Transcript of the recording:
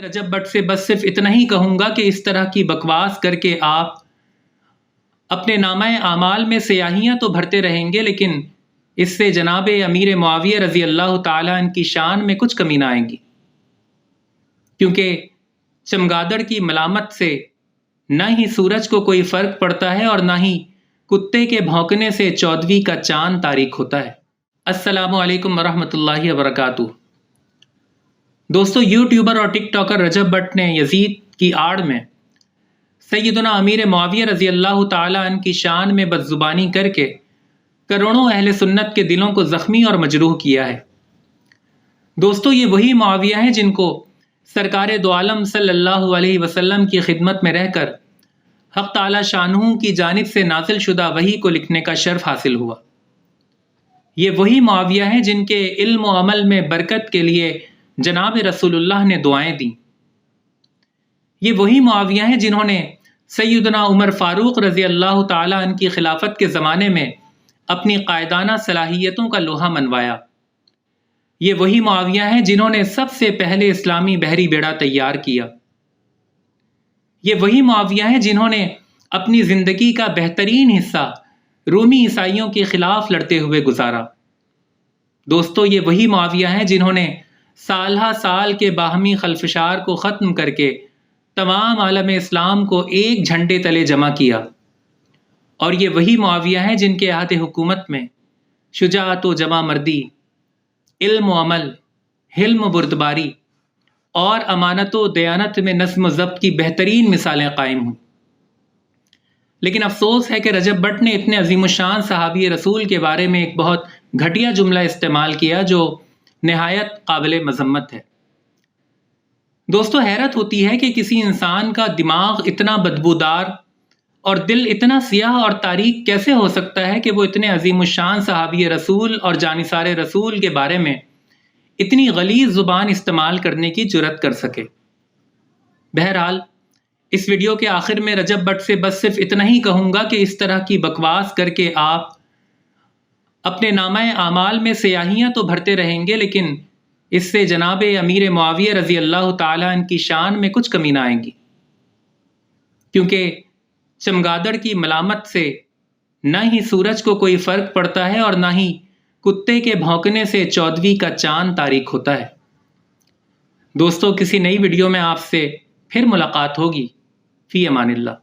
رجب but سے بس صرف اتنا ہی کہوں گا کہ اس طرح کی بکواس کر کے آپ اپنے نامہ اعمال میں سیاہیاں تو بھرتے رہیں گے، لیکن اس سے جناب امیر معاویہ رضی اللہ تعالیٰ عنہ کی شان میں کچھ کمی نہ آئے گی، کیونکہ چمگادڑ کی ملامت سے نہ ہی سورج کو کوئی فرق پڑتا ہے اور نہ ہی کتے کے بھونکنے سے 14ویں کا چاند تاریک ہوتا ہے۔ السلام علیکم ورحمۃ اللہ وبرکاتہ۔ دوستو، یوٹیوبر اور ٹک ٹاکر رجب بٹ نے یزید کی آڑ میں سیدنا امیر معاویہ رضی اللہ تعالیٰ عنہ کی شان میں بدزبانی کر کے کروڑوں اہل سنت کے دلوں کو زخمی اور مجروح کیا ہے۔ دوستو، یہ وہی معاویہ ہیں جن کو سرکار دو عالم صلی اللہ علیہ وسلم کی خدمت میں رہ کر حق تعالی شانہ کی جانب سے نازل شدہ وحی کو لکھنے کا شرف حاصل ہوا۔ یہ وہی معاویہ ہیں جن کے علم و عمل میں برکت کے لیے جناب رسول اللہ نے دعائیں دیں۔ یہ وہی معاویہ ہیں جنہوں نے سیدنا عمر فاروق رضی اللہ تعالیٰ عنہ کی خلافت کے زمانے میں اپنی قائدانہ صلاحیتوں کا لوہا منوایا۔ یہ وہی معاویہ ہیں جنہوں نے سب سے پہلے اسلامی بحری بیڑا تیار کیا۔ یہ وہی معاویہ ہیں جنہوں نے اپنی زندگی کا بہترین حصہ رومی عیسائیوں کے خلاف لڑتے ہوئے گزارا۔ دوستو، یہ وہی معاویہ ہیں جنہوں نے سالہ سال کے باہمی خلفشار کو ختم کر کے تمام عالم اسلام کو ایک جھنڈے تلے جمع کیا، اور یہ وہی معاویہ ہیں جن کے عہد حکومت میں شجاعت و جمع مردی، علم و عمل، حلم و بردباری اور امانت و دیانت میں نظم و ضبط کی بہترین مثالیں قائم ہوں۔ لیکن افسوس ہے کہ رجب بٹ نے اتنے عظیم الشان صحابی رسول کے بارے میں ایک بہت گھٹیا جملہ استعمال کیا جو نہایت قابل مذمت ہے۔ دوستو، حیرت ہوتی ہے کہ کسی انسان کا دماغ اتنا بدبودار اور دل اتنا سیاہ اور تاریک کیسے ہو سکتا ہے کہ وہ اتنے عظیم الشان صحابی رسول اور جانثار رسول کے بارے میں اتنی غلیظ زبان استعمال کرنے کی جرات کر سکے۔ بہرحال، اس ویڈیو کے آخر میں رجب بٹ سے بس صرف اتنا ہی کہوں گا کہ اس طرح کی بکواس کر کے آپ اپنے نامہ اعمال میں سیاہیاں تو بھرتے رہیں گے، لیکن اس سے جناب امیر معاویہ رضی اللہ تعالیٰ عنہ کی شان میں کچھ کمی نہ آئے گی، کیونکہ چمگادڑ کی ملامت سے نہ ہی سورج کو کوئی فرق پڑتا ہے اور نہ ہی کتے کے بھونکنے سے 14ویں کا چاند تاریک ہوتا ہے۔ دوستو، کسی نئی ویڈیو میں آپ سے پھر ملاقات ہوگی۔ فی امان اللہ۔